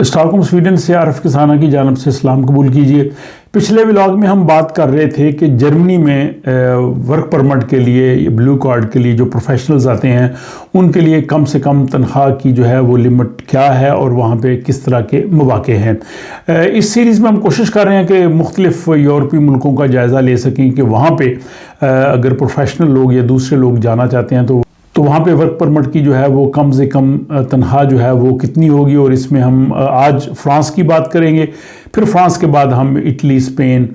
Stock home Sweden سے عارف کسانہ کی جانب سے سلام قبول کیجیے۔ پچھلے ولاگ میں ہم بات کر رہے تھے کہ جرمنی میں ورک پرمٹ کے لیے بلو کارڈ کے لیے جو پروفیشنلز آتے ہیں ان کے لیے کم سے کم تنخواہ کی جو ہے وہ لمٹ کیا ہے اور وہاں پہ کس طرح کے مواقع ہیں۔ اس سیریز میں ہم کوشش کر رہے ہیں کہ مختلف یورپی ملکوں کا جائزہ لے سکیں کہ وہاں پہ اگر پروفیشنل لوگ یا دوسرے لوگ جانا چاہتے ہیں تو وہاں پہ ورک پرمٹ کی جو ہے وہ کم سے کم تنخواہ جو ہے وہ کتنی ہوگی، اور اس میں ہم آج فرانس کی بات کریں گے، پھر فرانس کے بعد ہم Italy, Spain,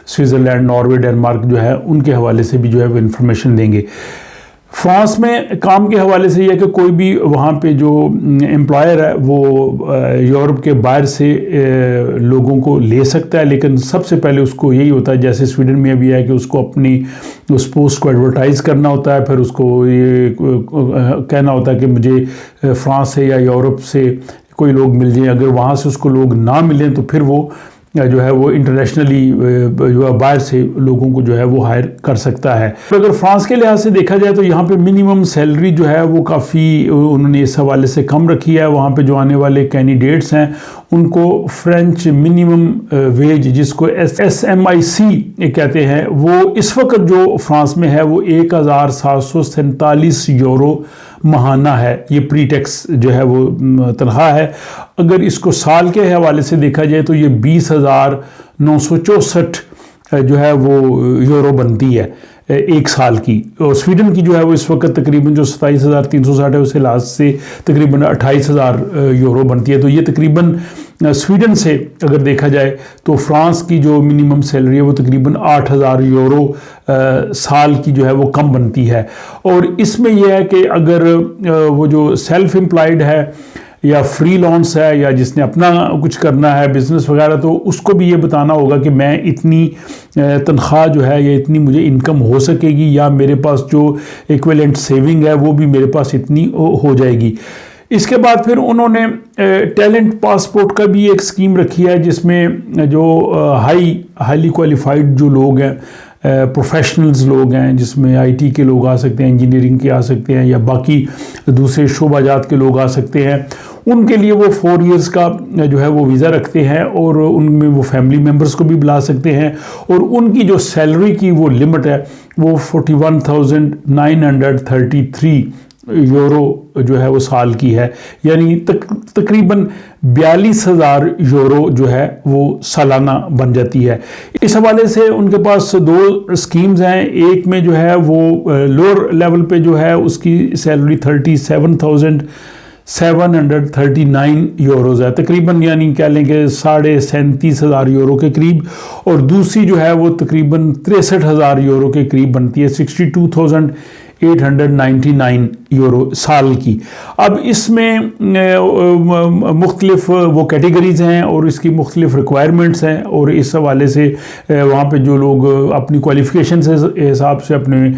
Switzerland, Norway, Denmark جو ہے ان کے حوالے سے بھی جو ہے وہ انفارمیشن دیں گے۔ فرانس میں کام کے حوالے سے یہ کہ کوئی بھی وہاں پہ جو امپلائر ہے وہ یورپ کے باہر سے لوگوں کو لے سکتا ہے، لیکن سب سے پہلے اس کو یہی ہوتا ہے، جیسے سویڈن میں ابھی ہے کہ اس کو اپنی اس پوسٹ کو ایڈورٹائز کرنا ہوتا ہے، پھر اس کو یہ کہنا ہوتا ہے کہ مجھے فرانس سے یا یورپ سے کوئی لوگ مل جائیں۔ اگر وہاں سے اس کو لوگ نہ ملیں تو پھر وہ جو ہے وہ انٹرنیشنلی باہر سے لوگوں کو جو ہے وہ ہائر کر سکتا ہے۔ اگر فرانس کے لحاظ سے دیکھا جائے تو یہاں پہ منیمم سیلری جو ہے وہ کافی انہوں نے اس حوالے سے کم رکھی ہے۔ وہاں پہ جو آنے والے کینڈیڈیٹس ہیں ان کو فرینچ منیمم ویج جس کو SMIC کہتے ہیں وہ اس وقت جو فرانس میں ہے وہ 1747 یورو ماہانہ ہے، یہ پری ٹیکس جو ہے وہ تنخواہ ہے۔ اگر اس کو سال کے حوالے سے دیکھا جائے تو یہ 20,964 جو ہے وہ یورو بنتی ہے ایک سال کی، اور سویڈن کی جو ہے وہ اس وقت تقریباً جو 27,360 ہے اس لحاظ سے تقریباً 28,000 یورو بنتی ہے۔ تو یہ تقریباً سویڈن سے اگر دیکھا جائے تو فرانس کی جو منیمم سیلری ہے وہ تقریباً 8,000 یورو سال کی جو ہے وہ کم بنتی ہے۔ اور اس میں یہ ہے کہ اگر وہ جو سیلف امپلائڈ ہے یا فری لانس ہے یا جس نے اپنا کچھ کرنا ہے بزنس وغیرہ، تو اس کو بھی یہ بتانا ہوگا کہ میں اتنی تنخواہ جو ہے یا اتنی مجھے انکم ہو سکے گی، یا میرے پاس جو ایکویلنٹ سیونگ ہے وہ بھی میرے پاس اتنی ہو جائے گی۔ اس کے بعد پھر انہوں نے ٹیلنٹ پاسپورٹ کا بھی ایک سکیم رکھی ہے جس میں جو ہائیلی کوالیفائڈ جو لوگ ہیں، پروفیشنلز لوگ ہیں، جس میں IT کے لوگ آ سکتے ہیں، انجینئرنگ کے آ سکتے ہیں، یا باقی دوسرے شعبہ جات کے لوگ آ سکتے ہیں، ان کے لیے وہ 4 ایئرز کا جو ہے وہ ویزا رکھتے ہیں، اور ان میں وہ فیملی ممبرز کو بھی بلا سکتے ہیں، اور ان کی جو سیلری کی وہ لمٹ ہے وہ 41,933 یورو جو ہے وہ سال کی ہے، یعنی تقریباً 42,000 یورو جو ہے وہ سالانہ بن جاتی ہے۔ اس حوالے سے ان کے پاس 2 سکیمز ہیں، ایک میں جو ہے وہ لوور لیول پہ جو ہے اس کی سیلری 37,739 یوروز ہے، تقریباً یعنی کہہ لیں کہ 37,500 یورو کے قریب، اور دوسری جو ہے وہ تقریباً 63,000 یورو کے قریب بنتی ہے، 62,899 یورو سال کی۔ اب اس میں مختلف وہ کیٹیگریز ہیں اور اس کی مختلف ریکوائرمنٹس ہیں، اور اس حوالے سے وہاں پہ جو لوگ اپنی کوالیفیکیشن سے حساب سے، اپنے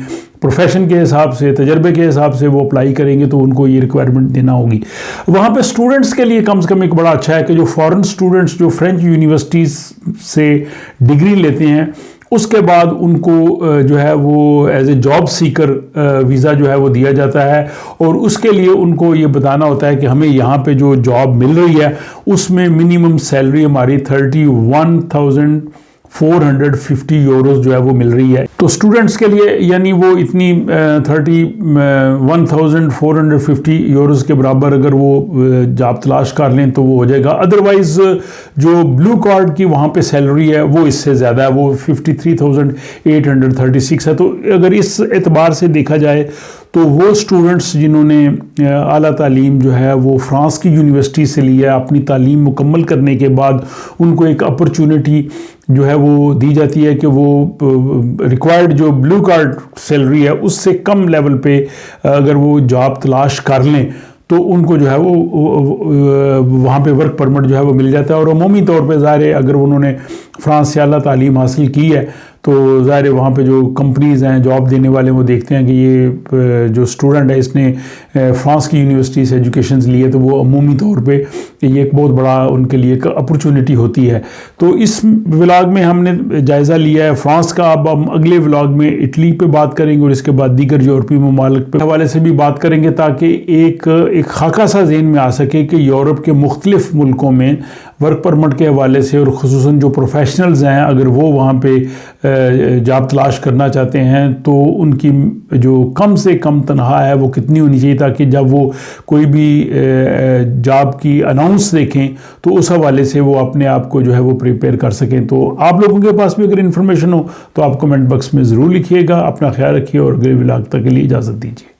پروفیشن کے حساب سے، تجربے کے حساب سے وہ اپلائی کریں گے تو ان کو یہ ریکوائرمنٹ دینا ہوگی۔ وہاں پہ سٹوڈنٹس کے لیے کم سے کم ایک بڑا اچھا ہے کہ جو فارن سٹوڈنٹس جو فرینچ یونیورسٹیز سے ڈگری لیتے ہیں اس کے بعد ان کو جو ہے وہ as a job Sikar visa جو ہے وہ دیا جاتا ہے، اور اس کے لیے ان کو یہ بتانا ہوتا ہے کہ ہمیں یہاں پہ جو جاب مل رہی ہے اس میں منیمم سیلری ہماری 31,450 یوروز جو ہے وہ مل رہی ہے۔ تو سٹوڈنٹس کے لیے یعنی وہ اتنی 31,450 یوروز کے برابر اگر وہ جاب تلاش کر لیں تو وہ ہو جائے گا۔ ادروائز جو بلو کارڈ کی وہاں پہ سیلری ہے وہ اس سے زیادہ ہے، وہ 53,836 ہے۔ تو اگر اس اعتبار سے دیکھا جائے تو وہ سٹوڈنٹس جنہوں نے اعلیٰ تعلیم جو ہے وہ فرانس کی یونیورسٹی سے لی ہے، اپنی تعلیم مکمل کرنے کے بعد ان کو ایک اپرچونٹی جو ہے وہ دی جاتی ہے کہ وہ ریکوائرڈ جو بلو کارڈ سیلری ہے اس سے کم لیول پہ اگر وہ جاب تلاش کر لیں تو ان کو جو ہے وہ وہاں پہ ورک پرمٹ جو ہے وہ مل جاتا ہے۔ اور عمومی طور پہ ظاہر ہے اگر انہوں نے فرانس سے اعلیٰ تعلیم حاصل کی ہے تو ظاہر ہے وہاں پہ جو کمپنیز ہیں، جاب دینے والے، وہ دیکھتے ہیں کہ یہ جو اسٹوڈنٹ ہے اس نے فرانس کی یونیورسٹی سے ایجوکیشنز لی ہے، تو وہ عمومی طور پہ یہ ایک بہت بڑا ان کے لیے ایک اپرچونٹی ہوتی ہے۔ تو اس ولاگ میں ہم نے جائزہ لیا ہے فرانس کا، اب ہم اگلے ولاگ میں اٹلی پہ بات کریں گے اور اس کے بعد دیگر یورپی ممالک کے حوالے سے بھی بات کریں گے، تاکہ ایک خاکہ سا ذہن میں آ سکے کہ یورپ کے مختلف ملکوں میں ورک پرمٹ کے حوالے سے، اور خصوصاً جو پروفیشنلز ہیں اگر وہ وہاں پہ جاب تلاش کرنا چاہتے ہیں تو ان کی جو کم سے کم تنخواہ ہے وہ کتنی ہونی چاہیے، تاکہ جب وہ کوئی بھی جاب کی اناؤنس دیکھیں تو اس حوالے سے وہ اپنے آپ کو جو ہے وہ پریپیئر کر سکیں۔ تو آپ لوگوں کے پاس بھی اگر انفارمیشن ہو تو آپ کمنٹ باکس میں ضرور لکھیے گا۔ اپنا خیال رکھیے اور اگلے ولاگ تک کے لیے اجازت دیجیے۔